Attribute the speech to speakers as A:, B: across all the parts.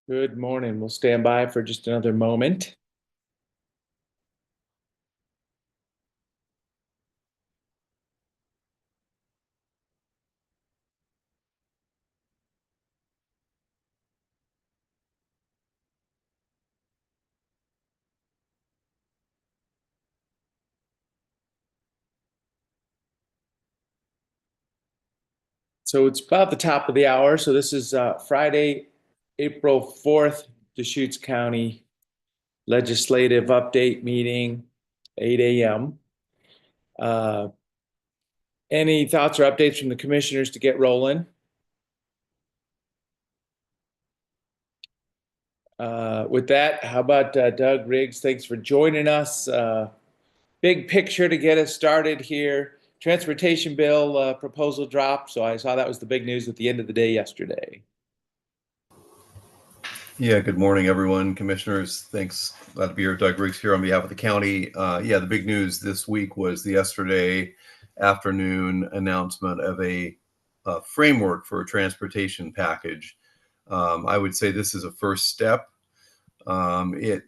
A: Good morning. We'll stand by for just another moment. So it's about the top of the hour. So this is Friday, April 4th, Deschutes County Legislative Update Meeting, 8 a.m. Any thoughts or updates from the commissioners to get rolling? With that, how about Doug Riggs? Thanks for joining us. Big picture to get us started here. Transportation bill proposal dropped. So I saw that was the big news at the end of the day yesterday.
B: Yeah, good morning, everyone. Commissioners, thanks. Glad to be here. Doug Riggs here on behalf of the county. The big news this week was the yesterday afternoon announcement of a framework for a transportation package. I would say this is a first step. It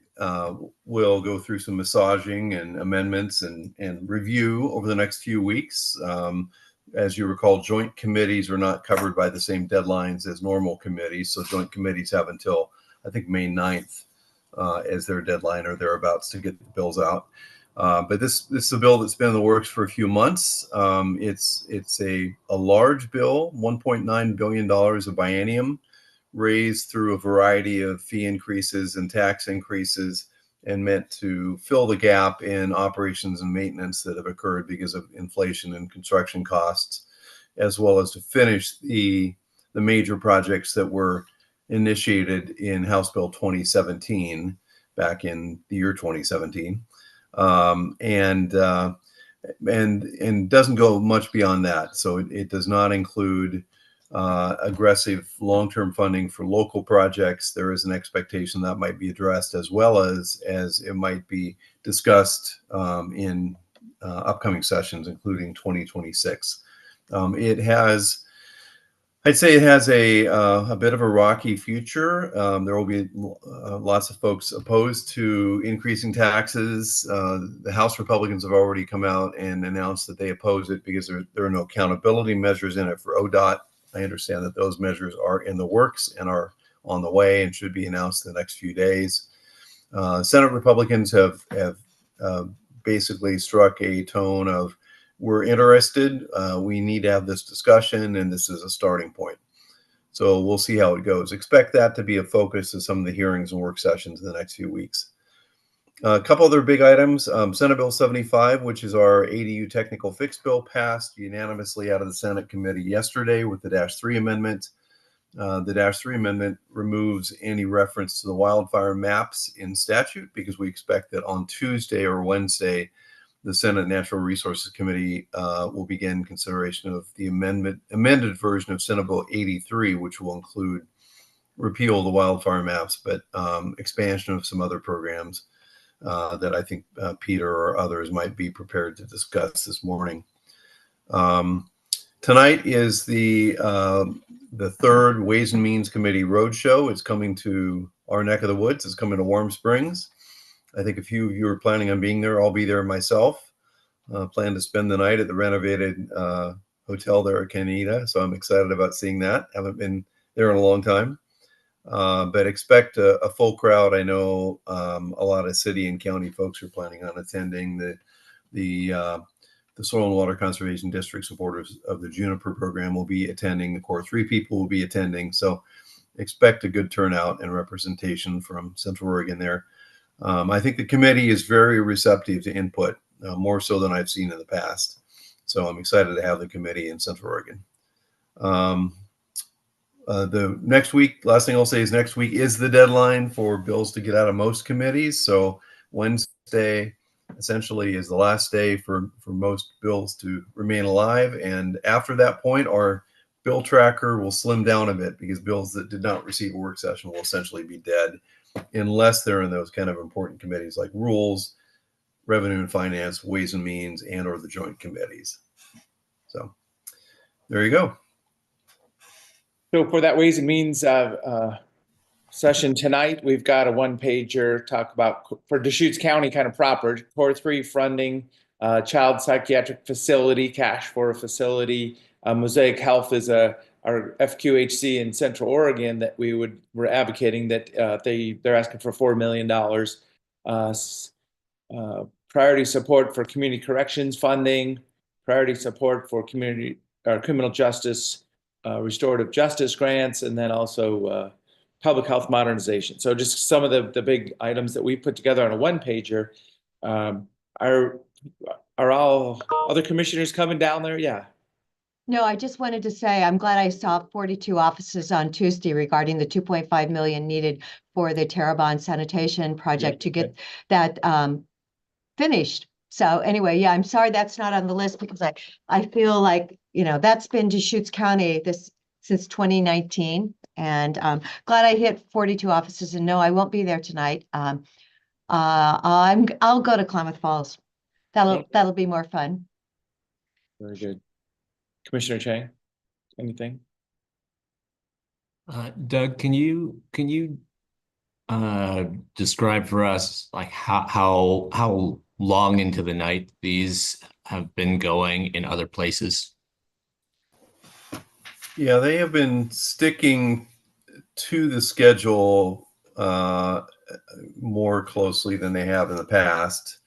B: will go through some massaging and amendments and review over the next few weeks. As you recall, joint committees are not covered by the same deadlines as normal committees. So joint committees have until, I think, May 9th as their deadline or thereabouts to get the bills out. But this is a bill that's been in the works for a few months. It's a large bill, $1.9 billion of biennium, raised through a variety of fee increases and tax increases, and meant to fill the gap in operations and maintenance that have occurred because of inflation and construction costs, as well as to finish the major projects that were initiated in House Bill 2017 back in the year 2017, and doesn't go much beyond that. So it does not include aggressive long-term funding for local projects. There is an expectation that might be addressed, as well as it might be discussed in upcoming sessions, including 2026. I'd say it has a bit of a rocky future. There will be lots of folks opposed to increasing taxes. The House Republicans have already come out and announced that they oppose it because there are no accountability measures in it for ODOT. I understand that those measures are in the works and are on the way and should be announced in the next few days. Senate Republicans have basically struck a tone of, we're interested, we need to have this discussion, and this is a starting point. So we'll see how it goes. Expect that to be a focus of some of the hearings and work sessions in the next few weeks. A couple other big items. Senate Bill 75, which is our ADU technical fix bill, passed unanimously out of the Senate committee yesterday with the -3 amendment. The -3 amendment removes any reference to the wildfire maps in statute, because we expect that on Tuesday or Wednesday, the Senate Natural Resources Committee will begin consideration of the amended version of Senate Bill 83, which will include repeal of the wildfire maps, but expansion of some other programs that I think Peter or others might be prepared to discuss this morning. Tonight is the third Ways and Means Committee Roadshow. It's coming to our neck of the woods. It's coming to Warm Springs. I think a few of you are planning on being there. I'll be there myself. Plan to spend the night at the renovated hotel there at Canida. So I'm excited about seeing that. Haven't been there in a long time. But expect a full crowd. I know a lot of city and county folks are planning on attending. The Soil and Water Conservation District supporters of the Juniper program will be attending. The Core 3 people will be attending. So expect a good turnout and representation from Central Oregon there. I think the committee is very receptive to input, more so than I've seen in the past. So I'm excited to have the committee in Central Oregon. The next week, last thing I'll say is next week is the deadline for bills to get out of most committees. So Wednesday essentially is the last day for most bills to remain alive. And after that point, our bill tracker will slim down a bit, because bills that did not receive a work session will essentially be dead, unless they're in those kind of important committees like Rules, Revenue and Finance, Ways and Means, and or the joint committees. So there you go.
A: So for that Ways and Means session tonight, we've got a one-pager talk about for Deschutes County kind of proper, Core 3 funding, child psychiatric facility, cash for a facility. Mosaic Health is our FQHC in Central Oregon that we're advocating that they're asking for $4 million. Priority support for community corrections funding, priority support for community criminal justice, restorative justice grants, and then also public health modernization. So just some of the big items that we put together on a one-pager. Are all other commissioners coming down there? Yeah.
C: No, I just wanted to say, I'm glad I saw 42 offices on Tuesday regarding the 2.5 million needed for the Terrebonne sanitation project to get that finished. So anyway, yeah, I'm sorry that's not on the list because I feel like, you know, that's been Deschutes County since 2019. And glad I hit 42 offices, and no, I won't be there tonight. I'll go to Klamath Falls. That'll be more fun.
A: Very good. Commissioner Chang, anything?
D: Doug, can you describe for us like how long into the night these have been going in other places?
B: Yeah, they have been sticking to the schedule more closely than they have in the past.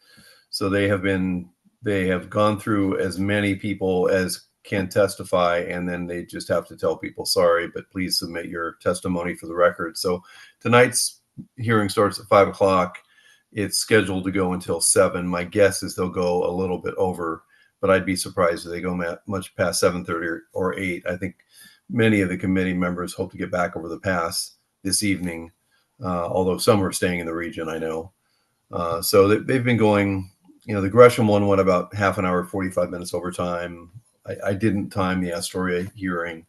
B: So they have gone through as many people as can testify, and then they just have to tell people, sorry, but please submit your testimony for the record. So tonight's hearing starts at 5 o'clock. It's scheduled to go until 7. My guess is they'll go a little bit over, but I'd be surprised if they go much past 7:30 or 8. I think many of the committee members hope to get back over the pass this evening, although some are staying in the region, I know. So they've been going, you know, the Gresham one went about half an hour, 45 minutes over time. I didn't time the Astoria hearing.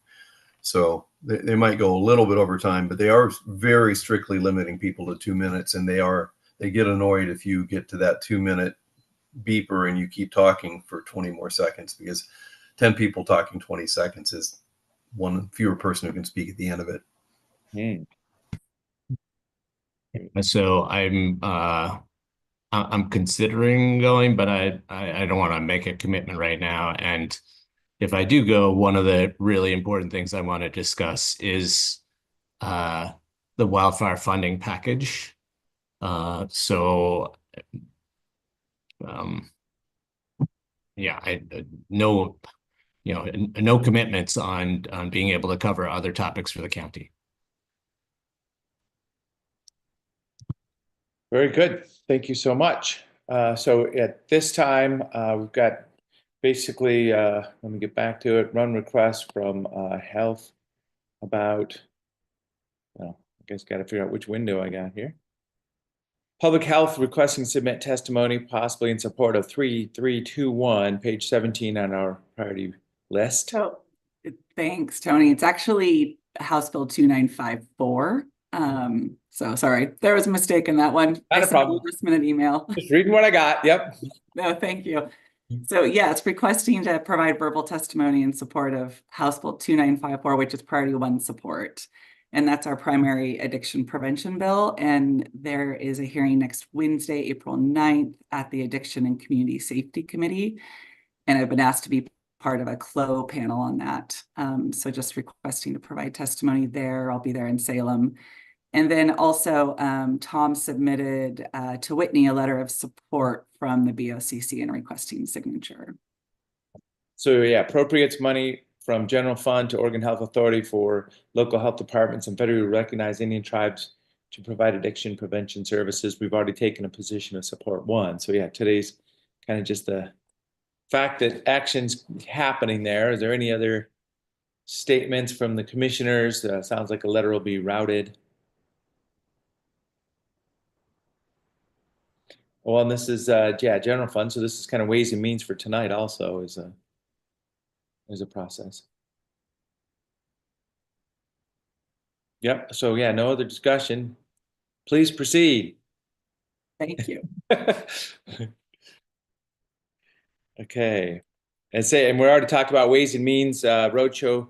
B: So they might go a little bit over time, but they are very strictly limiting people to 2 minutes. And they get annoyed if you get to that 2-minute beeper and you keep talking for 20 more seconds, because 10 people talking 20 seconds is one fewer person who can speak at the end of it.
D: So I'm considering going, but I don't want to make a commitment right now. And if I do go, one of the really important things I want to discuss is the wildfire funding package. Yeah, no commitments on being able to cover other topics for the county.
A: Very good. Thank you so much. So at this time, we've got basically, let me get back to it, run requests from health about, well, I guess got to figure out which window I got here. Public health requesting submit testimony possibly in support of 3321, page 17 on our priority list.
E: So thanks, Tony. It's actually House Bill 2954. So sorry, there was a mistake in that one.
A: Not a problem.
E: Last minute email.
A: Just reading what I got. Yep.
E: No, thank you. So yeah, it's requesting to provide verbal testimony in support of House Bill 2954, which is priority 1 support. And that's our primary addiction prevention bill. And there is a hearing next Wednesday, April 9th at the Addiction and Community Safety Committee. And I've been asked to be part of a CLO panel on that. So just requesting to provide testimony there. I'll be there in Salem. And then also Tom submitted to Whitney a letter of support from the BOCC and requesting signature.
A: So yeah, appropriates money from general fund to Oregon Health Authority for local health departments and federally recognized Indian tribes to provide addiction prevention services. We've already taken a position of support 1. So yeah, today's kind of just the fact that action's happening there. Is there any other statements from the commissioners? Sounds like a letter will be routed. Well, and this is yeah, general fund. So this is kind of ways and means for tonight also is a process. Yep. So yeah, no other discussion. Please proceed.
E: Thank you.
A: Okay. And we already talked about ways and means roadshow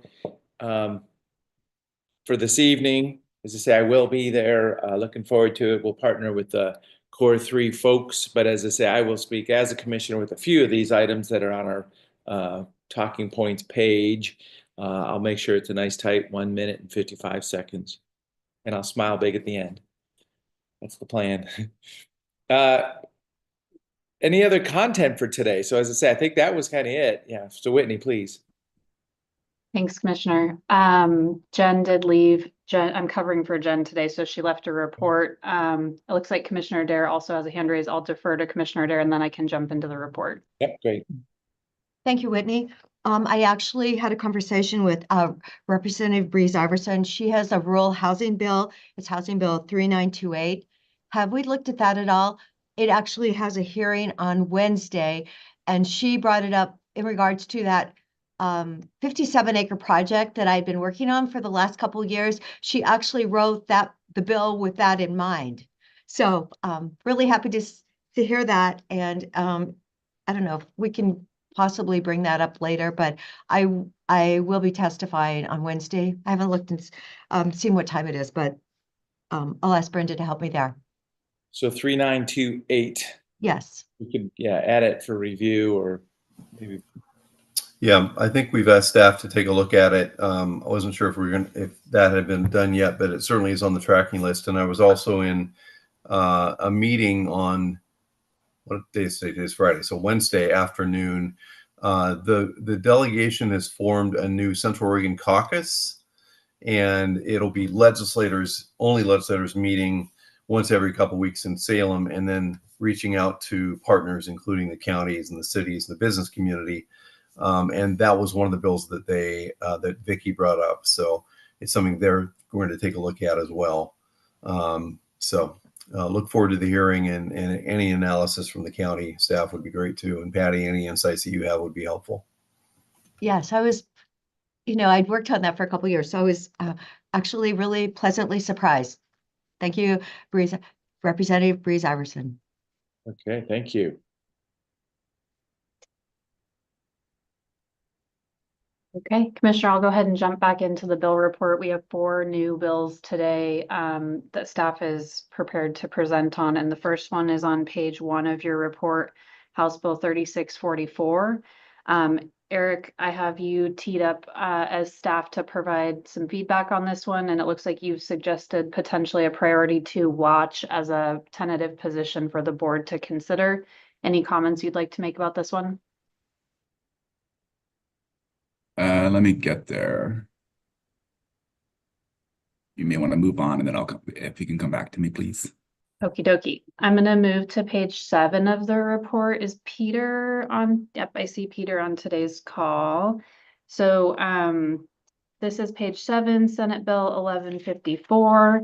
A: for this evening. as I say, I will be there. Looking forward to it. We'll partner with the Core 3 folks, but as I say, I will speak as a commissioner with a few of these items that are on our talking points page. I'll make sure it's a nice tight 1 minute and 55 seconds, and I'll smile big at the end. That's the plan. Any other content for today? So as I say, I think that was kind of it. Yeah. So Whitney, please.
F: Thanks, Commissioner. Jen did leave. I'm covering for Jen today, so she left a report. It looks like Commissioner Adair also has a hand raised. I'll defer to Commissioner Adair and then I can jump into the report.
A: Yep, great.
C: Thank you, Whitney. I actually had a conversation with Representative Breeze Iverson. She has a rural housing bill. It's Housing Bill 3928. Have we looked at that at all? It actually has a hearing on Wednesday, and she brought it up in regards to that 57-acre project that I've been working on for the last couple of years. She actually wrote the bill with that in mind. So really happy to hear that. And I don't know if we can possibly bring that up later, but I will be testifying on Wednesday. I haven't looked and seen what time it is, but I'll ask Brenda to help me there.
A: So 3928.
C: Yes.
A: We could, yeah, add it for review or maybe.
B: Yeah, I think we've asked staff to take a look at it. I wasn't sure if that had been done yet, but it certainly is on the tracking list. And I was also in a meeting on, what day is today? It is Friday, so Wednesday afternoon. The delegation has formed a new Central Oregon caucus, and it'll be only legislators meeting once every couple of weeks in Salem, and then reaching out to partners, including the counties and the cities and the business community. And that was one of the bills that that Vicki brought up. So it's something they're going to take a look at as well. Look forward to the hearing, and any analysis from the county staff would be great too. And Patty, any insights that you have would be helpful.
C: Yes, I was, I'd worked on that for a couple of years, so I was actually really pleasantly surprised. Thank you, Representative Breeze Iverson.
A: Okay, thank you.
F: Okay, Commissioner, I'll go ahead and jump back into the bill report. We have 4 new bills today that staff is prepared to present on. And the first one is on page 1 of your report, House Bill 3644. Eric, I have you teed up as staff to provide some feedback on this one. And it looks like you've suggested potentially a priority to watch as a tentative position for the board to consider. Any comments you'd like to make about this one?
G: Let me get there. You may want to move on, and then I'll come, if you can come back to me, please.
F: Okie dokie. I'm going to move to page 7 of the report. Is Peter on? Yep, I see Peter on today's call. So this is page 7, Senate Bill 1154.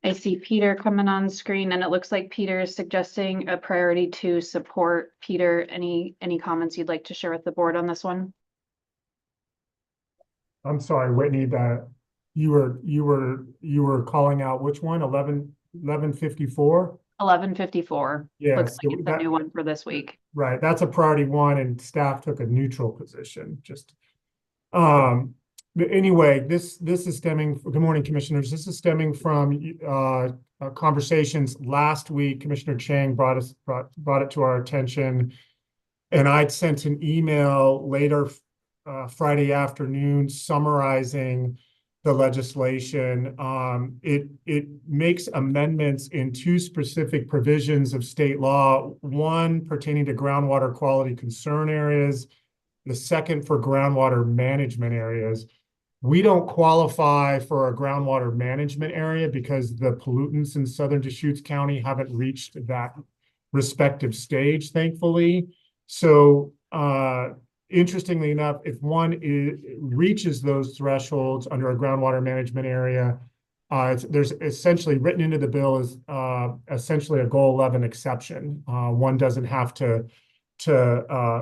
F: I see Peter coming on screen, and it looks like Peter is suggesting a priority to support. Peter, any comments you'd like to share with the board on this one?
H: I'm sorry, Whitney, that you were calling out which one? 1154?
F: 1154.
H: Yeah,
F: Looks
H: so
F: like it's a new one for this week.
H: Right, that's a priority 1, and staff took a neutral position. But anyway, this is stemming. Good morning, commissioners. This is stemming from conversations last week. Commissioner Chang brought it to our attention, and I'd sent an email later Friday afternoon summarizing the legislation. It makes amendments in 2 specific provisions of state law, one pertaining to groundwater quality concern areas, the second for groundwater management areas. We don't qualify for a groundwater management area because the pollutants in Southern Deschutes County haven't reached that respective stage, thankfully. So interestingly enough, if one reaches those thresholds under a groundwater management area, there's essentially written into the bill is essentially a Goal 11 exception. One doesn't have to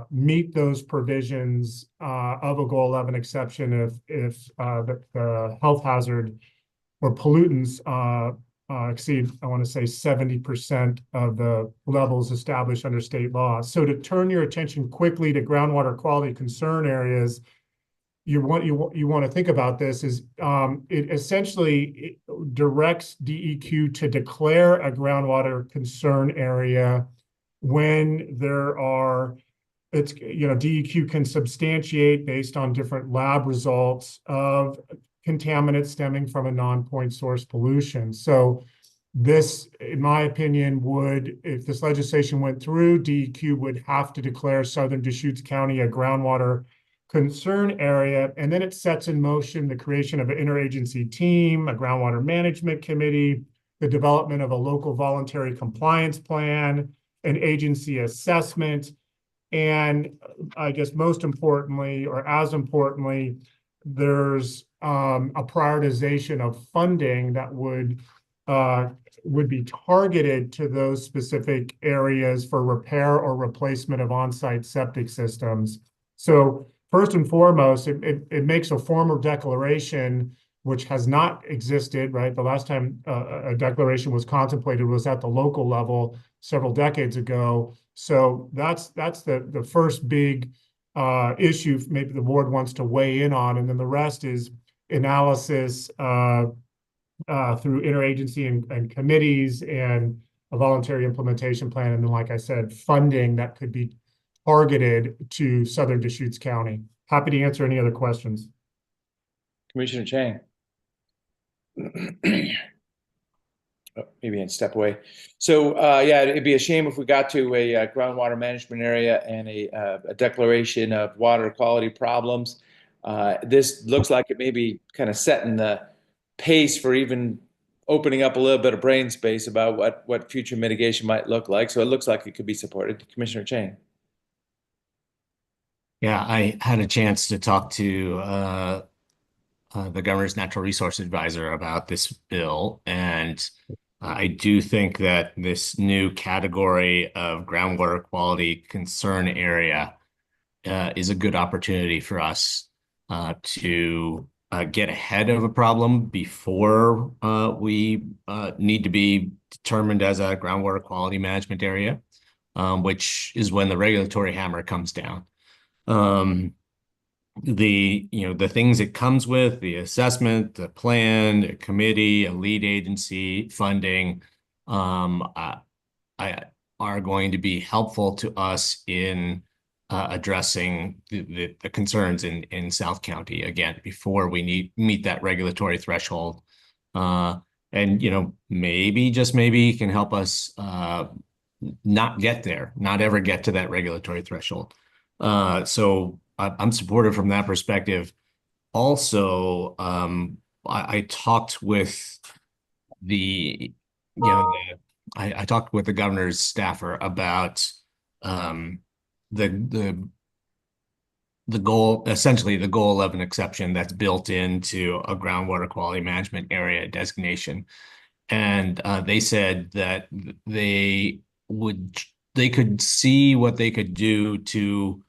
H: meet those provisions of a Goal 11 exception if the health hazard or pollutants exceed, I want to say, 70% of the levels established under state law. So to turn your attention quickly to groundwater quality concern areas, you want to think about this is it essentially directs DEQ to declare a groundwater concern area when there are, DEQ can substantiate based on different lab results of contaminants stemming from a non-point source pollution. So this, in my opinion, if this legislation went through, DEQ would have to declare Southern Deschutes County a groundwater concern area, and then it sets in motion the creation of an interagency team, a groundwater management committee, the development of a local voluntary compliance plan, an agency assessment, and I guess most importantly, or as importantly, there's a prioritization of funding that would be targeted to those specific areas for repair or replacement of on-site septic systems. So first and foremost, it makes a formal declaration which has not existed, right? The last time a declaration was contemplated was at the local level several decades ago. So that's the first big issue maybe the board wants to weigh in on. And then the rest is analysis through interagency and committees and a voluntary implementation plan. And then, like I said, funding that could be targeted to Southern Deschutes County. Happy to answer any other questions.
A: Commissioner Chang. Oh, maybe and step away. So yeah, it'd be a shame if we got to a groundwater management area and a declaration of water quality problems. This looks like it may be kind of setting the pace for even opening up a little bit of brain space about what future mitigation might look like. So it looks like it could be supported. Commissioner Chang.
D: Yeah, I had a chance to talk to the governor's natural resource advisor about this bill, and I do think that this new category of groundwater quality concern area is a good opportunity for us to get ahead of a problem before we need to be determined as a groundwater quality management area, which is when the regulatory hammer comes down. The things it comes with, the assessment, the plan, a committee, a lead agency, funding, are going to be helpful to us in addressing the concerns in South County again before we meet that regulatory threshold, and maybe just maybe can help us not ever get to that regulatory threshold. So I'm supportive from that perspective. Also, I talked with I talked with the governor's staffer about the goal, essentially the Goal 11 exception that's built into a groundwater quality management area designation, and they said that they could see what they could do to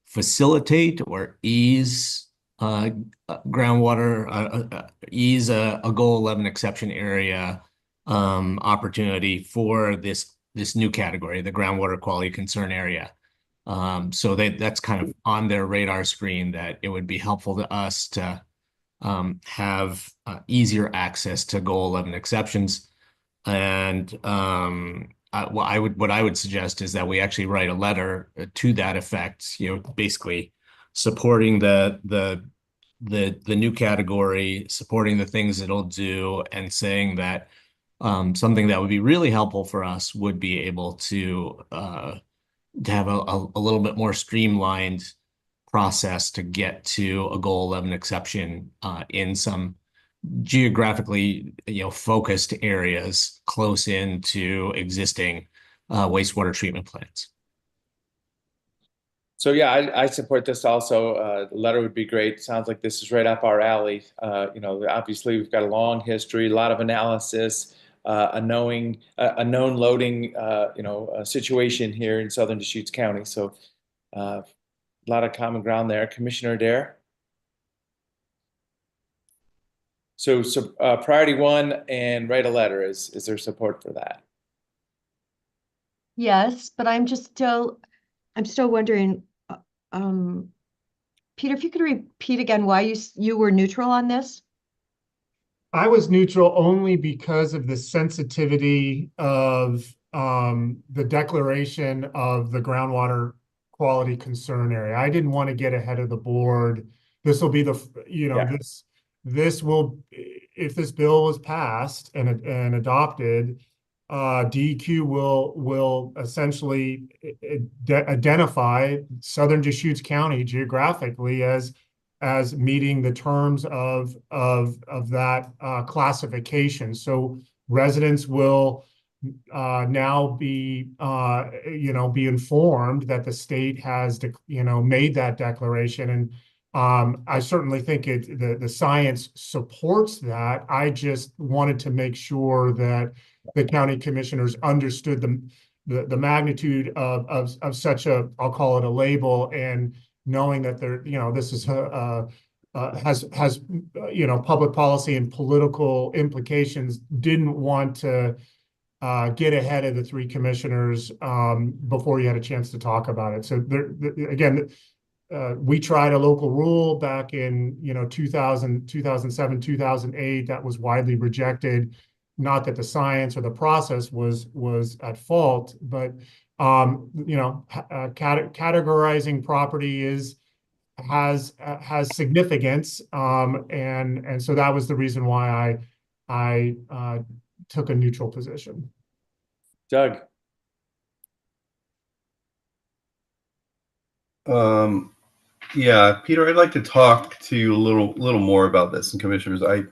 D: facilitate or ease groundwater, ease a Goal 11 exception area opportunity for this new category, the groundwater quality concern area. So that's kind of on their radar screen, that it would be helpful to us to have easier access to Goal 11 exceptions. And what I would suggest is that we actually write a letter to that effect, basically supporting the new category, supporting the things it'll do, and saying that something that would be really helpful for us would be able to have a little bit more streamlined process to get to a Goal 11 exception in some geographically focused areas close into existing wastewater treatment plants.
A: So yeah, I support this also. The letter would be great. Sounds like this is right up our alley. Obviously we've got a long history, a lot of analysis, a known loading situation here in Southern Deschutes County. So a lot of common ground there. Commissioner Adair. So priority one and write a letter. Is there support for that?
C: Yes, but I'm still wondering, Peter, if you could repeat again why you were neutral on this?
H: I was neutral only because of the sensitivity of the declaration of the groundwater quality concern area. I didn't want to get ahead of the board. This will be the,
A: Yeah.
H: this will, if this bill was passed and adopted, DEQ will essentially identify Southern Deschutes County geographically as meeting the terms of that classification. So residents will now be be informed that the state has made that declaration, and I certainly think the science supports that. I just wanted to make sure that the county commissioners understood the magnitude of such a, I'll call it a label, and knowing that this is has public policy and political implications, didn't want to get ahead of the three commissioners before you had a chance to talk about it. So again, we tried a local rule back in 2007, 2008 that was widely rejected. Not that the science or the process was at fault, but categorizing property has significance, and so that was the reason why I took a neutral position.
A: Doug.
B: Yeah, Peter, I'd like to talk to you a little more about this. And commissioners, I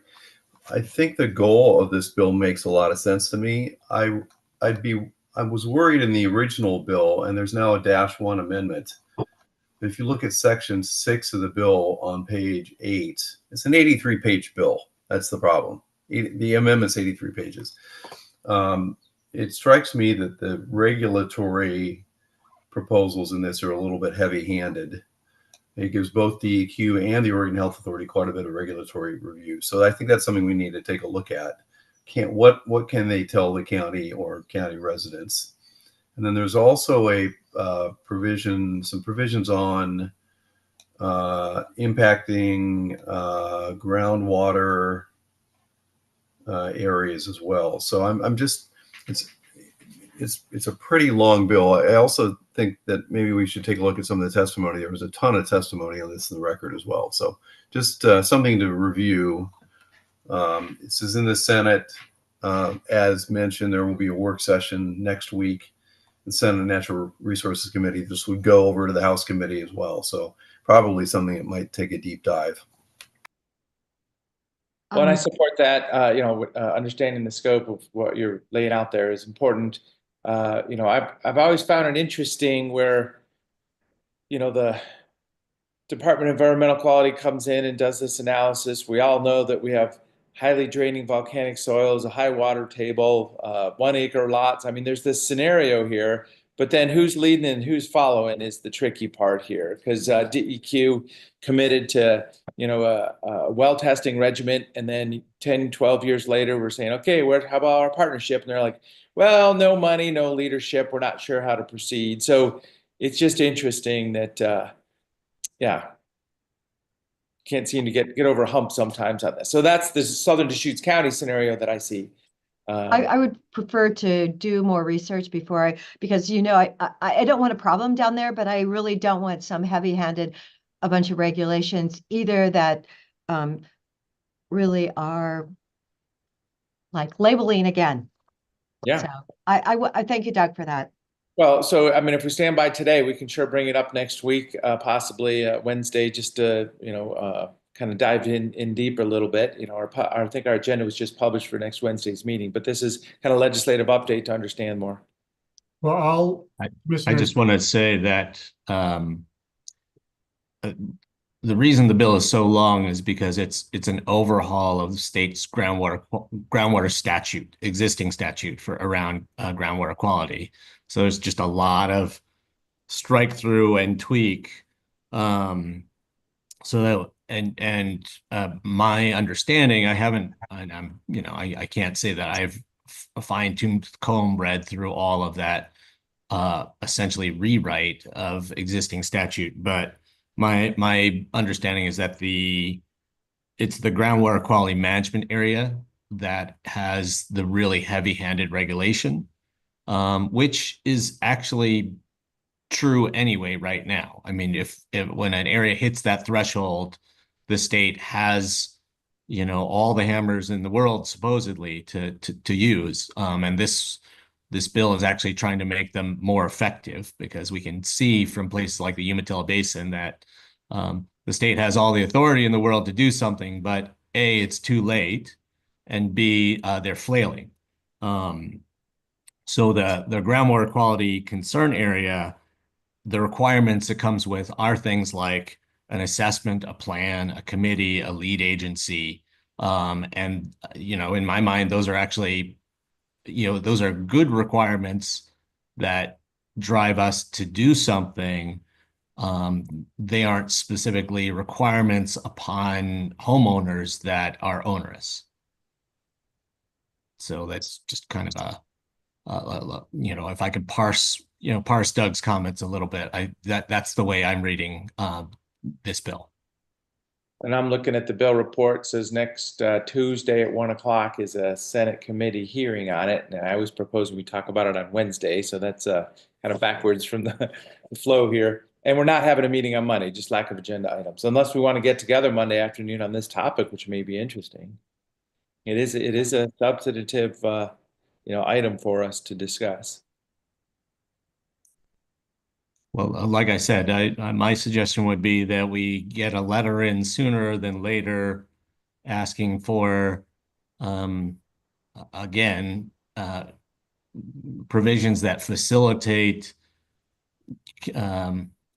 B: think the goal of this bill makes a lot of sense to me. I was worried in the original bill, and there's now a -1 amendment. If you look at section 6 of the bill on page 8, it's an 83-page bill. That's the problem. The amendment's 83 pages. It strikes me that the regulatory proposals in this are a little bit heavy-handed. It gives both DEQ and the Oregon Health Authority quite a bit of regulatory review. So I think that's something we need to take a look at. What can they tell the county or county residents? And then there's also a some provisions on impacting groundwater areas as well. So I'm just, it's a pretty long bill. I also think that maybe we should take a look at some of the testimony. There was a ton of testimony on this in the record as well. So just something to review. This is in the Senate. As mentioned, there will be a work session next week. The Senate Natural Resources Committee. This would go over to the House Committee as well. So probably something that might take a deep dive.
A: Well, and I support that. Understanding the scope of what you're laying out there is important. I've always found it interesting where, the Department of Environmental Quality comes in and does this analysis. We all know that we have highly draining volcanic soils, a high water table, 1 acre lots. I mean, there's this scenario here, but then who's leading and who's following is the tricky part here, because DEQ committed to, a well testing regimen. And then 10, 12 years later, we're saying, okay, how about our partnership? And they're like, well, no money, no leadership. We're not sure how to proceed. So it's just interesting that, can't seem to get over a hump sometimes on this. So that's the Southern Deschutes County scenario that I see.
C: I would prefer to do more research before because I don't want a problem down there, but I really don't want some heavy-handed, a bunch of regulations either that really are like labeling again.
A: Yeah.
C: So I thank you, Doug, for that.
A: Well, so I mean, if we stand by today, we can sure bring it up next week, possibly Wednesday, just to kind of dive in deeper a little bit. I think our agenda was just published for next Wednesday's meeting, but this is kind of legislative update to understand more.
H: Well,
D: I just want to say that the reason the bill is so long is because it's an overhaul of the state's groundwater statute, existing statute for around groundwater quality. So there's just a lot of strike through and tweak. My understanding, I can't say that I've a fine-tooth comb read through all of that essentially rewrite of existing statute, but my understanding is that it's the groundwater quality management area that has the really heavy-handed regulation, which is actually true anyway right now. I mean, if when an area hits that threshold, the state has, you know, all the hammers in the world supposedly to use. And this bill is actually trying to make them more effective, because we can see from places like the Umatilla Basin that the state has all the authority in the world to do something, but A, it's too late, and B, they're flailing. So the groundwater quality concern area, the requirements it comes with are things like an assessment, a plan, a committee, a lead agency. And, you know, in my mind, those are actually, you know, those are good requirements that drive us to do something. They aren't specifically requirements upon homeowners that are onerous. So that's just kind of you know, if I could parse Doug's comments a little bit, that's the way I'm reading this bill.
A: And I'm looking at the bill report. It says next Tuesday at 1 o'clock is a Senate committee hearing on it. And I was proposing we talk about it on Wednesday. So that's kind of backwards from the flow here. And we're not having a meeting on Monday, just lack of agenda items. Unless we want to get together Monday afternoon on this topic, which may be interesting. It is a substantive you know, item for us to discuss.
D: Well, like I said, my suggestion would be that we get a letter in sooner than later asking for, again, provisions that facilitate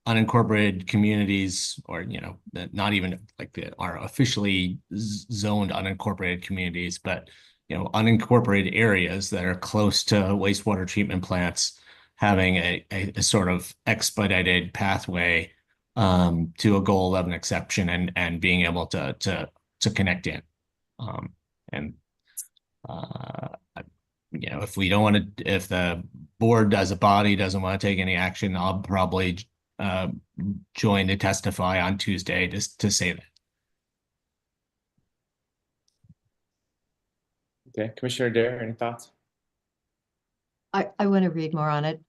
D: unincorporated communities, or, you know, not even like our officially zoned unincorporated communities, but, you know, unincorporated areas that are close to wastewater treatment plants, having a sort of expedited pathway to a goal 11 exception, and being able to connect in. And you know, if we don't want to, if the board as a body doesn't want to take any action, I'll probably join to testify on Tuesday to say that.
A: Okay, Commissioner Dare, any thoughts?
C: I want to read more on it.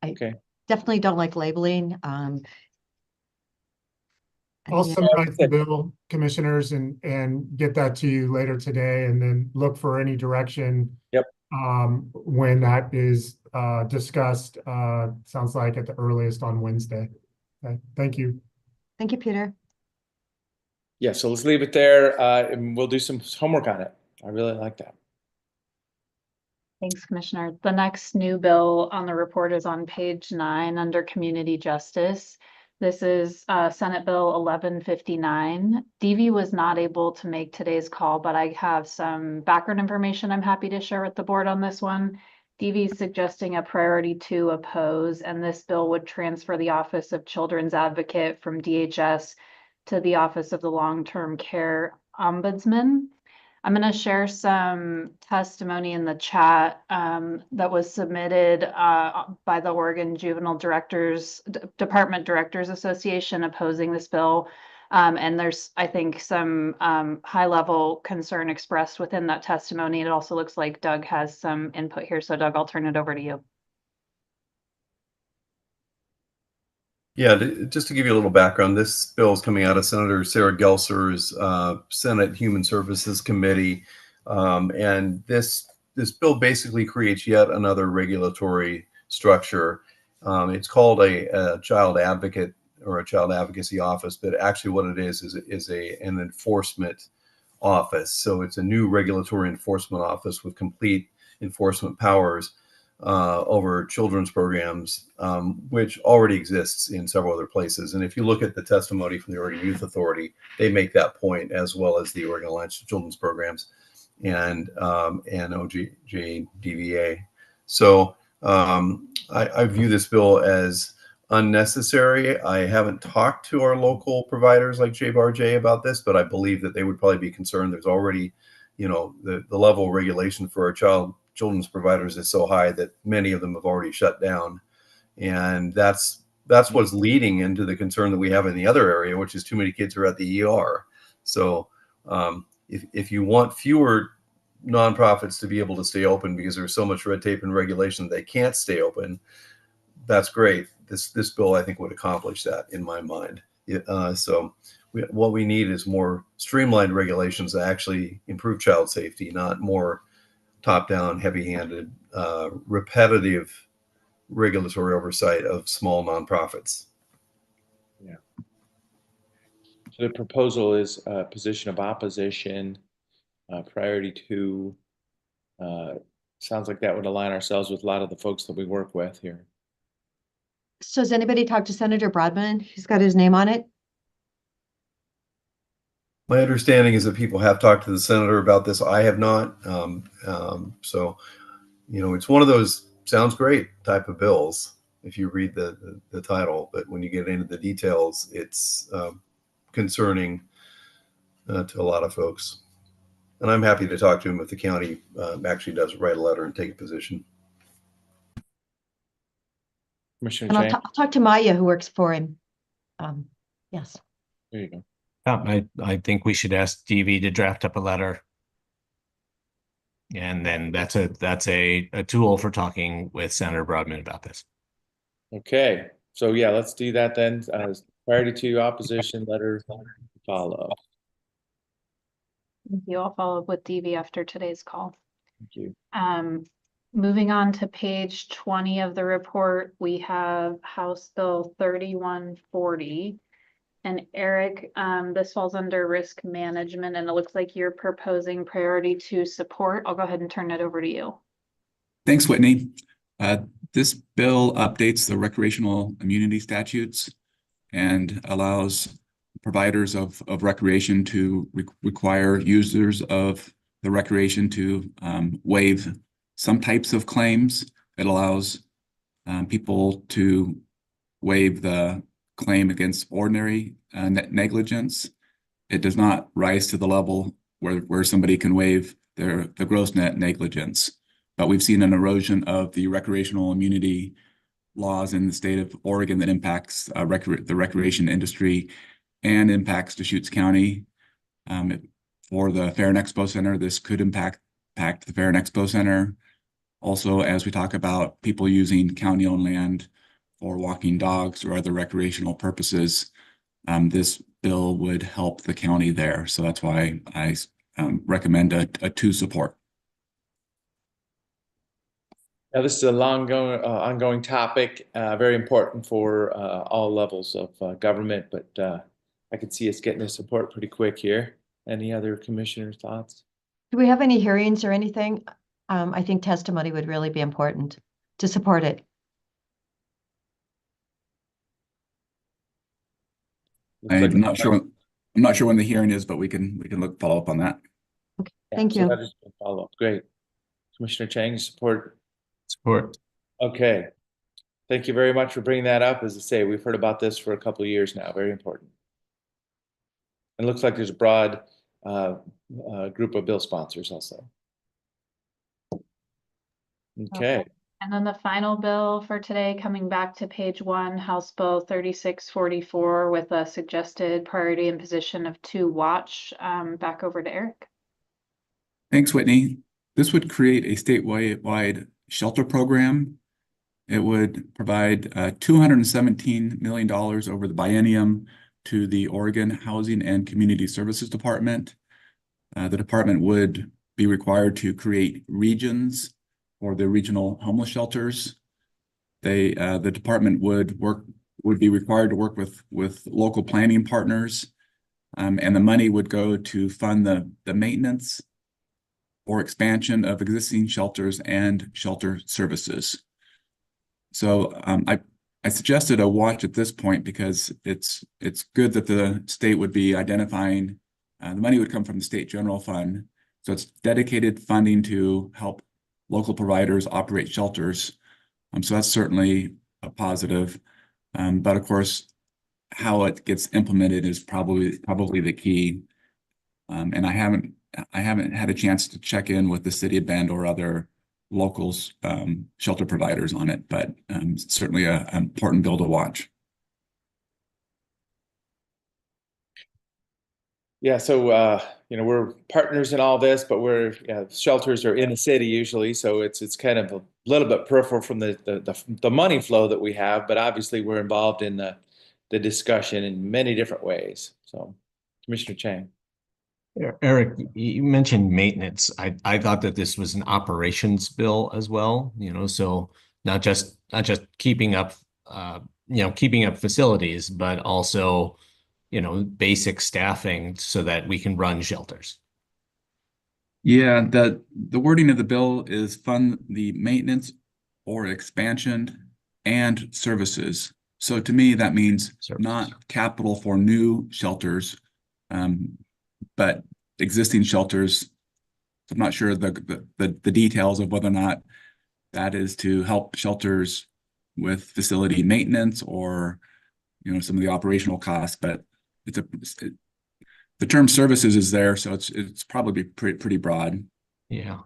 C: I
A: Okay.
C: definitely don't like labeling.
H: I'll
C: yeah.
H: summarize the bill, commissioners, and get that to you later today, and then look for any direction.
A: Yep.
H: When that is discussed, sounds like at the earliest on Wednesday. Okay, thank you.
C: Thank you, Peter.
A: Yeah, so let's leave it there, and we'll do some homework on it. I really like that.
F: Thanks, Commissioner. The next new bill on the report is on page 9 under Community Justice. This is Senate Bill 1159. DV was not able to make today's call, but I have some background information I'm happy to share with the board on this one. DV is suggesting a priority 2 oppose, and this bill would transfer the Office of Children's Advocate from DHS to the Office of the Long-Term Care Ombudsman. I'm going to share some testimony in the chat that was submitted by the Oregon Juvenile Department Directors Association opposing this bill. And there's, I think, some high-level concern expressed within that testimony. It also looks like Doug has some input here. So Doug, I'll turn it over to you.
B: Yeah, just to give you a little background, this bill is coming out of Senator Sarah Gelser's Senate Human Services Committee, and this bill basically creates yet another regulatory structure. It's called a child advocate or a child advocacy office, but actually what it is an enforcement office. So it's a new regulatory enforcement office with complete enforcement powers over children's programs, which already exists in several other places. And if you look at the testimony from the Oregon Youth Authority, they make that point, as well as the Oregon Alliance of Children's Programs and OJDVA. So I view this bill as unnecessary. I haven't talked to our local providers like JBAR-J about this, but I believe that they would probably be concerned. There's already, you know, the level of regulation for our children's providers is so high that many of them have already shut down, and that's what's leading into the concern that we have in the other area, which is too many kids are at the ER. So if you want fewer nonprofits to be able to stay open because there's so much red tape and regulation they can't stay open, that's great. This bill, I think, would accomplish that in my mind. What we need is more streamlined regulations that actually improve child safety, not more top-down, heavy-handed, repetitive regulatory oversight of small nonprofits.
A: Yeah. So the proposal is a position of opposition, priority 2. Sounds like that would align ourselves with a lot of the folks that we work with here.
C: So has anybody talked to Senator Broadman? He's got his name on it.
B: My understanding is that people have talked to the senator about this. I have not. So, it's one of those sounds great type of bills if you read the title, but when you get into the details, it's concerning to a lot of folks. And I'm happy to talk to him if the county actually does write a letter and take a position.
A: Commissioner
C: And
A: Chang,
C: I'll talk to Maya, who works for him. Yes.
A: there you go.
D: I think we should ask DV to draft up a letter. And then that's a tool for talking with Senator Broadman about this.
A: Okay, so yeah, let's do that then. Priority 2, opposition letter follow.
F: Thank you. I'll follow up with DV after today's call.
A: Thank you.
F: Moving on to page 20 of the report, we have House Bill 3140. And Eric, this falls under risk management, and it looks like you're proposing priority 2 support. I'll go ahead and turn it over to you.
G: Thanks, Whitney. This bill updates the recreational immunity statutes and allows providers of recreation to require users of the recreation to waive some types of claims. It allows people to waive the claim against ordinary negligence. It does not rise to the level where somebody can waive the gross net negligence. But we've seen an erosion of the recreational immunity laws in the state of Oregon that impacts the recreation industry and impacts Deschutes County. For the Fair and Expo Center, this could impact the Fair and Expo Center. Also, as we talk about people using county-owned land for walking dogs or other recreational purposes, this bill would help the county there. So that's why I recommend a 2 support.
A: Now, this is a ongoing topic, very important for all levels of government, but I could see us getting the support pretty quick here. Any other commissioners' thoughts?
C: Do we have any hearings or anything? I think testimony would really be important to support it.
G: I'm not sure when the hearing is, but we can follow up on that.
C: Okay, thank you.
A: So that is a follow-up. Great. Commissioner Chang, support?
D: Support.
A: Okay. Thank you very much for bringing that up. As I say, we've heard about this for a couple of years now. Very important. It looks like there's a broad group of bill sponsors also. Okay.
F: And then the final bill for today, coming back to page 1, House Bill 3644 with a suggested priority and position of 2 watch. Back over to Eric.
G: Thanks, Whitney. This would create a statewide shelter program. It would provide $217 million over the biennium to the Oregon Housing and Community Services Department. The department would be required to create regions for the regional homeless shelters. The department would be required to work with local planning partners, and the money would go to fund the maintenance or expansion of existing shelters and shelter services. So I suggested a watch at this point because it's good that the state would be identifying the money would come from the state general fund. So it's dedicated funding to help local providers operate shelters. So that's certainly a positive. But of course, how it gets implemented is probably the key. And I haven't had a chance to check in with the city of Bend or other locals shelter providers on it, but certainly an important bill to watch.
A: Yeah, so we're partners in all this, but shelters are in the city usually, so it's kind of a little bit peripheral from the money flow that we have, but obviously we're involved in the discussion in many different ways. So, Commissioner Chang.
D: Eric, you mentioned maintenance. I thought that this was an operations bill as well, so not just keeping up keeping up facilities, but also, basic staffing so that we can run shelters.
G: Yeah, the wording of the bill is fund the maintenance or expansion and services. So to me, that means not capital for new shelters, but existing shelters. I'm not sure the details of whether or not that is to help shelters with facility maintenance or some of the operational costs, but the term services is there, so it's probably pretty broad.
D: Yeah.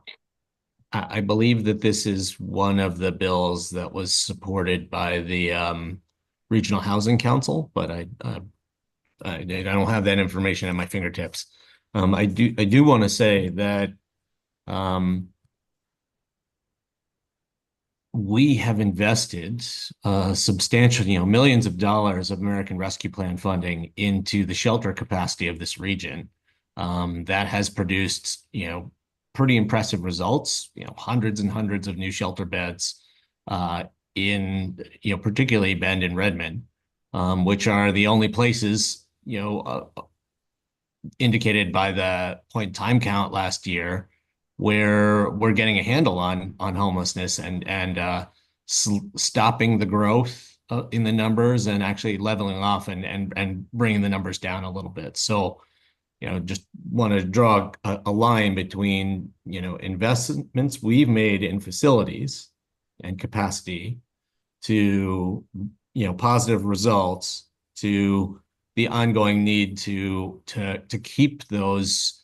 D: I believe that this is one of the bills that was supported by the Regional Housing Council, but I don't have that information at my fingertips. I do want to say that we have invested substantial, millions of dollars of American Rescue Plan funding into the shelter capacity of this region. That has produced, pretty impressive results, hundreds and hundreds of new shelter beds in, particularly Bend and Redmond, which are the only places, indicated by the point in time count last year where we're getting a handle on homelessness and stopping the growth in the numbers and actually leveling off and bringing the numbers down a little bit. So, just want to draw a line between, investments we've made in facilities and capacity to, positive results to the ongoing need to keep those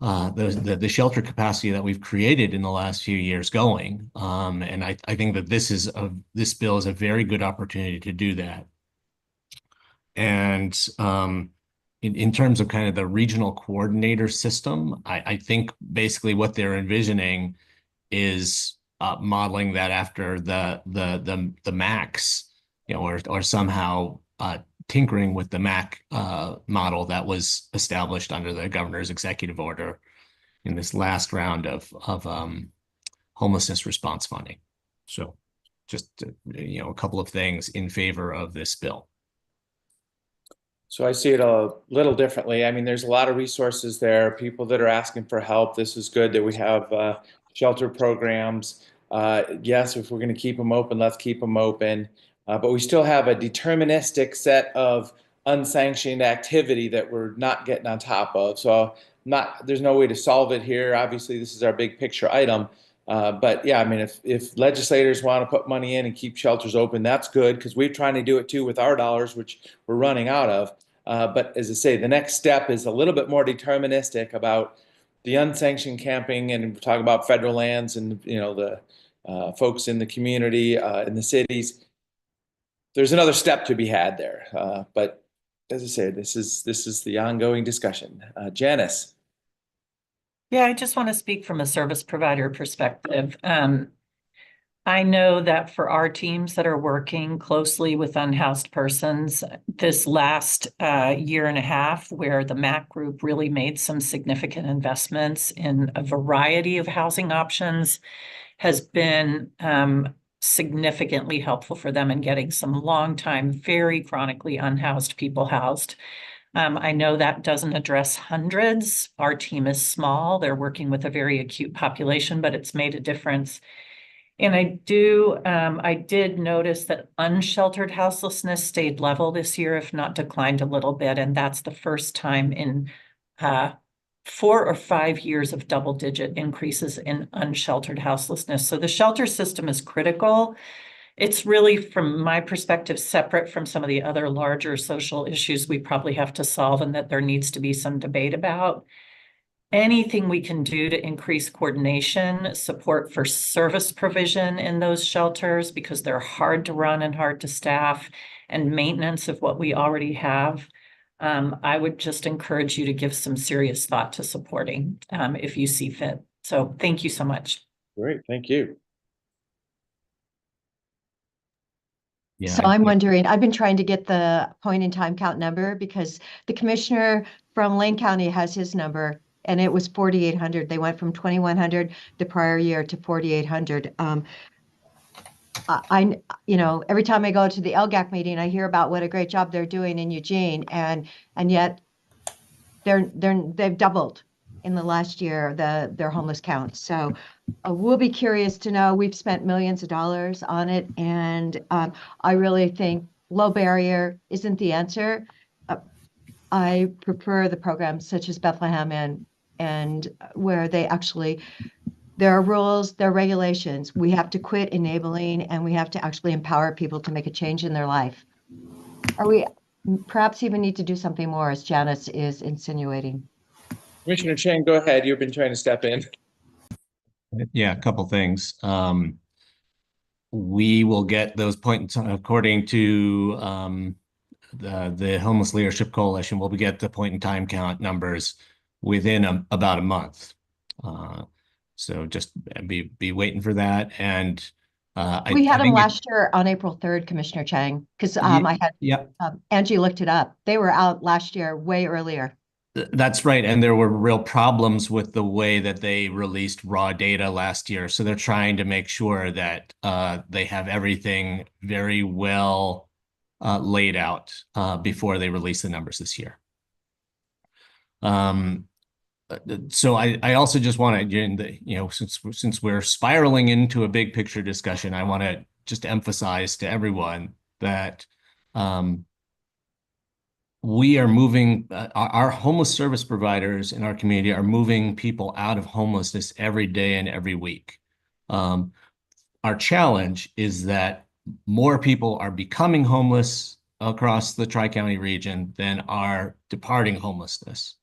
D: the shelter capacity that we've created in the last few years going. And I think that this bill is a very good opportunity to do that. And in terms of kind of the regional coordinator system, I think basically what they're envisioning is modeling that after the MACs, or somehow tinkering with the MAC model that was established under the governor's executive order in this last round of homelessness response funding. So just, a couple of things in favor of this bill.
A: So I see it a little differently. I mean, there's a lot of resources there, people that are asking for help. This is good that we have shelter programs. Yes, if we're going to keep them open, let's keep them open. But we still have a deterministic set of unsanctioned activity that we're not getting on top of. So there's no way to solve it here. Obviously, this is our big picture item. But yeah, I mean, if legislators want to put money in and keep shelters open, that's good, because we're trying to do it too with our dollars, which we're running out of. But as I say, the next step is a little bit more deterministic about the unsanctioned camping, and we're talking about federal lands and the folks in the community in the cities. There's another step to be had there. But as I say, this is the ongoing discussion. Janice.
I: Yeah, I just want to speak from a service provider perspective. I know that for our teams that are working closely with unhoused persons, this last year and a half, where the MAC group really made some significant investments in a variety of housing options, has been significantly helpful for them in getting some long-time, very chronically unhoused people housed. I know that doesn't address hundreds. Our team is small. They're working with a very acute population, but it's made a difference. And I did notice that unsheltered houselessness stayed level this year, if not declined a little bit. And that's the first time in 4 or 5 years of double-digit increases in unsheltered houselessness. So the shelter system is critical. It's really, from my perspective, separate from some of the other larger social issues we probably have to solve, and that there needs to be some debate about. Anything we can do to increase coordination, support for service provision in those shelters, because they're hard to run and hard to staff, and maintenance of what we already have, I would just encourage you to give some serious thought to supporting, if you see fit. So thank you so much.
A: Great, thank you.
D: Yeah,
C: So I'm wondering, I've been trying to get the point in time count number because the commissioner from Lane County has his number and it was 4,800. They went from 2,100 the prior year to 4,800. You know, every time I go to the LGAC meeting, I hear about what a great job they're doing in Eugene, and yet they've doubled in the last year their homeless count. So we'll be curious to know. We've spent millions of dollars on it, and I really think low barrier isn't the answer. I prefer the programs such as Bethlehem and where they actually, there are rules, there are regulations. We have to quit enabling and we have to actually empower people to make a change in their life. Or we perhaps even need to do something more, as Janice is insinuating.
A: Commissioner Chang, go ahead. You've been trying to step in.
D: Yeah, a couple things. We will get those points according to the Homeless Leadership Coalition. We'll get the point in time count numbers within about a month. So just be waiting for that. And
C: We had
D: I
C: them
D: think
C: last year on April 3rd, Commissioner Chang, because I had
D: yeah.
C: Angie looked it up. They were out last year, way earlier.
D: That's right. And there were real problems with the way that they released raw data last year. So they're trying to make sure that they have everything very well laid out before they release the numbers this year. So I also just want to, you know, since we're spiraling into a big picture discussion, I want to just emphasize to everyone that we are moving, our homeless service providers in our community are moving people out of homelessness every day and every week. Our challenge is that more people are becoming homeless across the Tri-County region than are departing homelessness.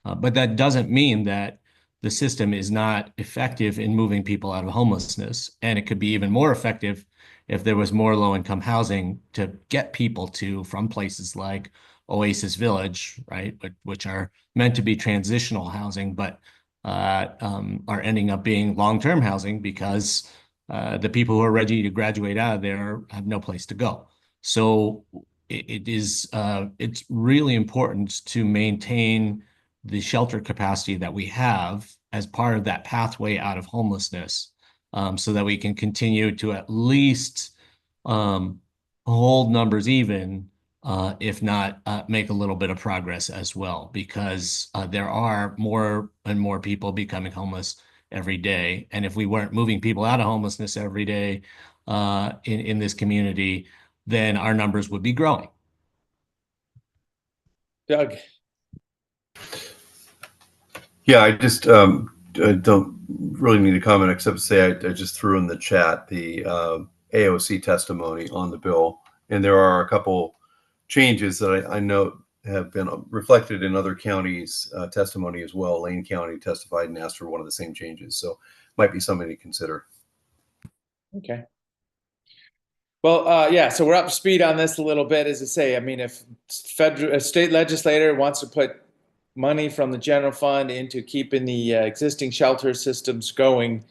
D: But that doesn't mean that the system is not effective in moving people out of homelessness. And it could be even more effective if there was more low-income housing to get people from places like Oasis Village, right, which are meant to be transitional housing, but are ending up being long-term housing because the people who are ready to graduate out of there have no place to go. So it's really important to maintain the shelter capacity that we have as part of that pathway out of homelessness, so that we can continue to at least hold numbers even, if not make a little bit of progress as well, because there are more and more people becoming homeless every day. And if we weren't moving people out of homelessness every day in this community, then our numbers would be growing.
A: Doug.
B: Yeah, I just I don't really need to comment except to say I just threw in the chat the AOC testimony on the bill, and there are a couple changes that I note have been reflected in other counties' testimony as well. Lane County testified and asked for one of the same changes, so might be something to consider.
A: Okay. Well, yeah, so we're up to speed on this a little bit. As I say, I mean, if a state legislator wants to put money from the general fund into keeping the existing shelter systems going,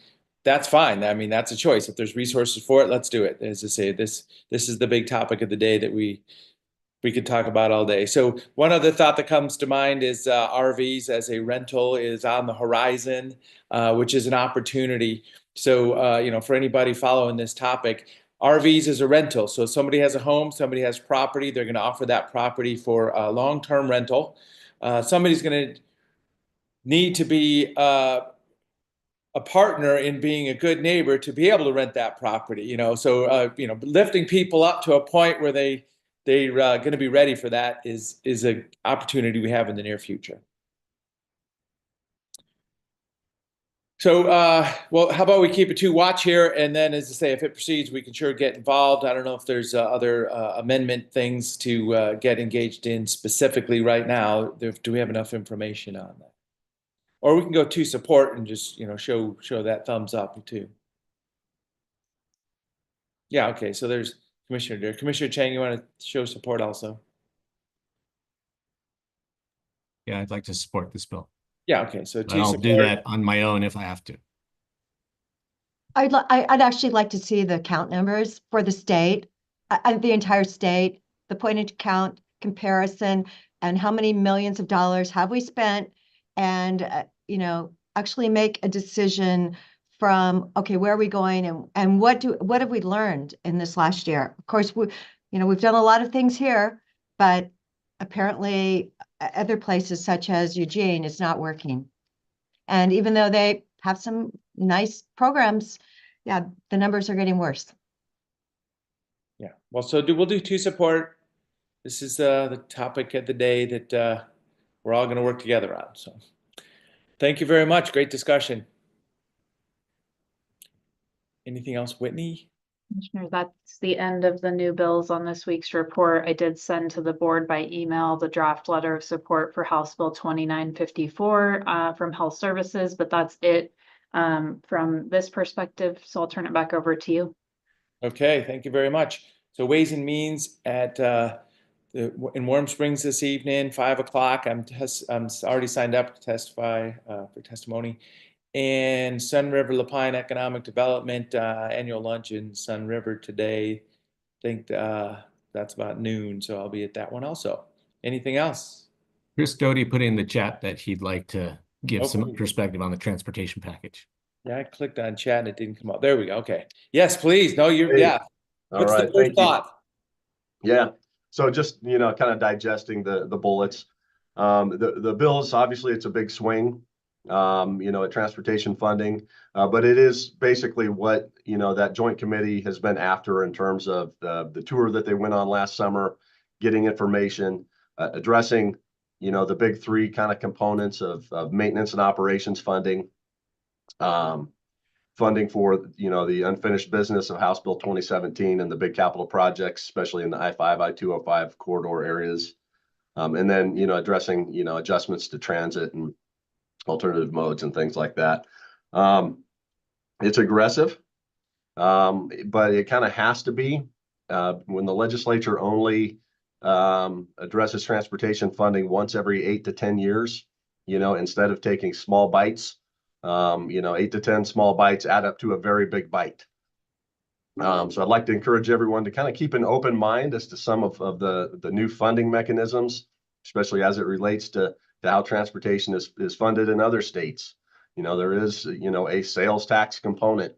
A: that's fine. I mean, that's a choice. If there's resources for it, let's do it. As I say, this is the big topic of the day that we could talk about all day. So one other thought that comes to mind is RVs as a rental is on the horizon, which is an opportunity. So, you know, for anybody following this topic, RVs is a rental. So somebody has a home, somebody has property, they're going to offer that property for a long-term rental. Somebody's going to need to be a partner in being a good neighbor to be able to rent that property, you know. So, you know, lifting people up to a point where they're going to be ready for that is an opportunity we have in the near future. So, well, how about we keep it to watch here, and then, as I say, if it proceeds, we can sure get involved. I don't know if there's other amendment things to get engaged in specifically right now. Do we have enough information on that? Or we can go to support and just, you know, show that thumbs up too. Yeah, okay, so there's Commissioner there. Commissioner Chang, you want to show support also?
D: Yeah, I'd like to support this bill.
A: Yeah, okay, so
D: But I'll do that on my own if I have to.
C: I'd actually like to see the count numbers for the state, the entire state, the point count comparison, and how many millions of dollars have we spent, and you know, actually make a decision from, okay, where are we going, and what have we learned in this last year? Of course, we've done a lot of things here, but apparently other places such as Eugene is not working. And even though they have some nice programs, yeah, the numbers are getting worse.
A: Yeah, well, so we'll do two support. This is the topic of the day that we're all going to work together on. So thank you very much. Great discussion. Anything else, Whitney?
F: Commissioner, that's the end of the new bills on this week's report. I did send to the board by email the draft letter of support for House Bill 2954 from Health Services, but that's it from this perspective. So I'll turn it back over to you.
A: Okay, thank you very much. So Ways and Means at in Warm Springs this evening, 5 o'clock. I'm already signed up to testify for testimony. And Sun River Lapine Economic Development annual lunch in Sun River today. I think that's about noon, so I'll be at that one also. Anything else?
D: Chris Doty put in the chat that he'd like to give some perspective on the transportation package.
A: Yeah, I clicked on chat and it didn't come up. There we go. Okay. Yes, please. No, you're,
J: Hey.
A: yeah.
J: All
A: What's
J: right,
A: the first
J: thank you.
A: thought?
J: Yeah, so just, kind of digesting the bullets. The bills, obviously, it's a big swing, at transportation funding, but it is basically what, that joint committee has been after in terms of the tour that they went on last summer, getting information, addressing, the big three kind of components of maintenance and operations funding, funding for, the unfinished business of House Bill 2017 and the big capital projects, especially in the I-5, I-205 corridor areas. And then, addressing, adjustments to transit and alternative modes and things like that. It's aggressive, but it kind of has to be when the legislature only addresses transportation funding once every 8 to 10 years, instead of taking small bites. 8 to 10 small bites add up to a very big bite. So I'd like to encourage everyone to kind of keep an open mind as to some of the new funding mechanisms, especially as it relates to how transportation is funded in other states. There is, a sales tax component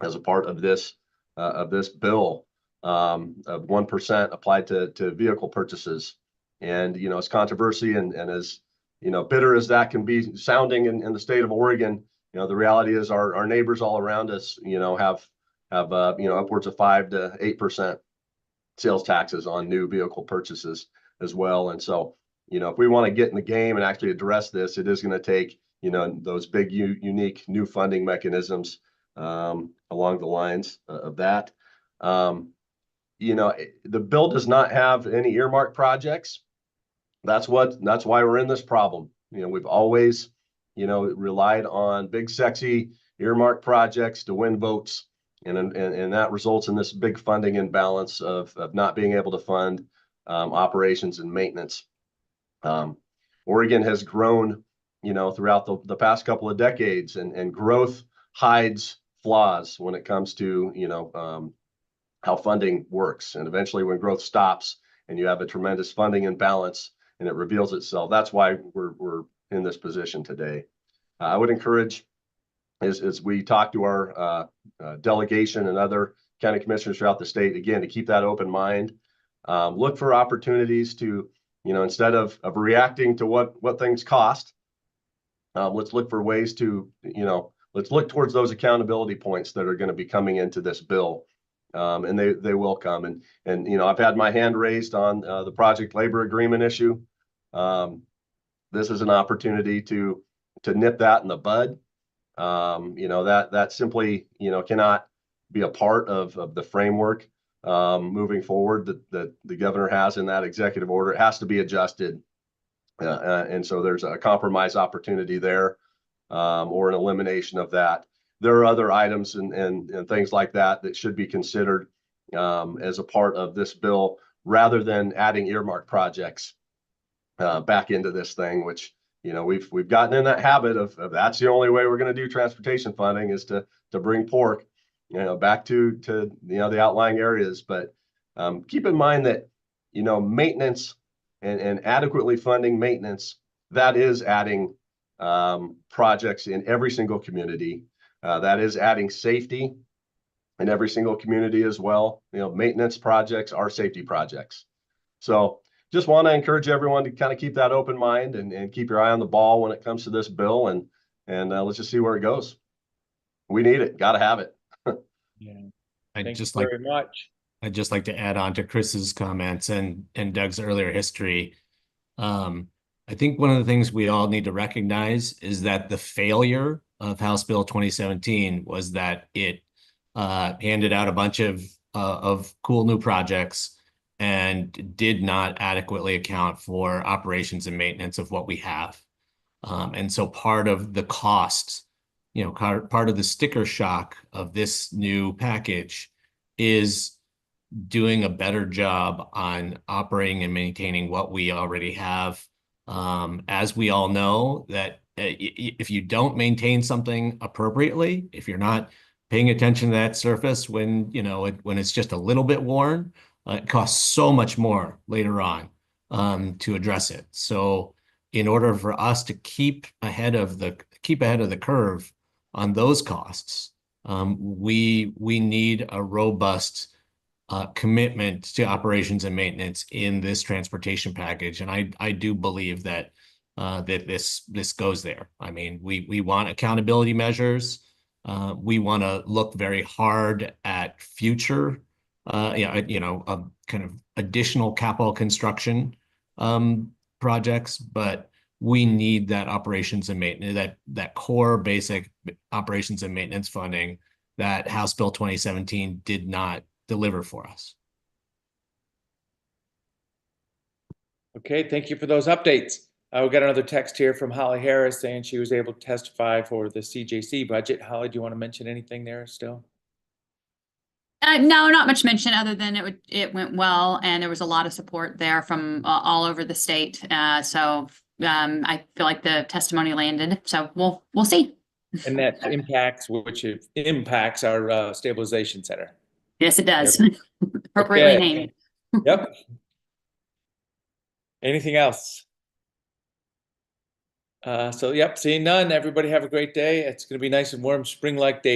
J: as a part of this bill of 1% applied to vehicle purchases. And, it's controversy and as bitter as that can be sounding in the state of Oregon, the reality is our neighbors all around us, have upwards of 5 to 8% sales taxes on new vehicle purchases as well. And so, if we want to get in the game and actually address this, it is going to take, those big, unique new funding mechanisms along the lines of that. The bill does not have any earmark projects. That's why we're in this problem. We've always, relied on big, sexy earmark projects to win votes. And that results in this big funding imbalance of not being able to fund operations and maintenance. Oregon has grown, throughout the past couple of decades, and growth hides flaws when it comes to, how funding works. And eventually when growth stops and you have a tremendous funding imbalance, and it reveals itself. That's why we're in this position today. I would encourage, as we talk to our delegation and other county commissioners throughout the state, again, to keep that open mind. Look for opportunities to, instead of reacting to what things cost, let's look for ways to, let's look towards those accountability points that are going to be coming into this bill. And they will come. And I've had my hand raised on the project labor agreement issue. This is an opportunity to nip that in the bud. That simply, cannot be a part of the framework moving forward that the governor has in that executive order. It has to be adjusted. And so there's a compromise opportunity there, or an elimination of that. There are other items and things like that should be considered as a part of this bill, rather than adding earmark projects. back into this thing, which, you know, we've gotten in that habit of that's the only way we're going to do transportation funding is to bring pork, you know, back to you know, the outlying areas. But keep in mind that, you know, maintenance and adequately funding maintenance, that is adding projects in every single community. That is adding safety in every single community as well. You know, maintenance projects are safety projects. So just want to encourage everyone to kind of keep that open mind and keep your eye on the ball when it comes to this bill, and let's just see where it goes. We need it. Got to have it.
A: Yeah.
D: I'd
A: Thank
D: just
A: you
D: like
A: very much.
D: I'd just like to add on to Chris's comments and Doug's earlier history. I think one of the things we all need to recognize is that the failure of House Bill 2017 was that it handed out a bunch of cool new projects and did not adequately account for operations and maintenance of what we have. And so part of the cost, you know, part of the sticker shock of this new package is doing a better job on operating and maintaining what we already have. As we all know, that if you don't maintain something appropriately, if you're not paying attention to that surface when, you know, when it's just a little bit worn, it costs so much more later on to address it. So in order for us to keep ahead of the curve on those costs, we need a robust commitment to operations and maintenance in this transportation package, and I do believe that this goes there. I mean, we want accountability measures. We want to look very hard at future, kind of additional capital construction projects, but we need that operations and maintenance, that core basic operations and maintenance funding that House Bill 2017 did not deliver for us.
A: Okay, thank you for those updates. We got another text here from Holly Harris saying she was able to testify for the CJC budget. Holly, do you want to mention anything there still?
K: No, not much mention other than it went well, and there was a lot of support there from all over the state. So I feel like the testimony landed. So we'll see.
A: And that impacts our stabilization center.
K: Yes, it does.
A: Yep.
K: Appropriately
A: Okay.
K: named.
A: Yep. Anything else? So, yep, seeing none. Everybody have a great day. It's going to be nice and warm, spring-like day.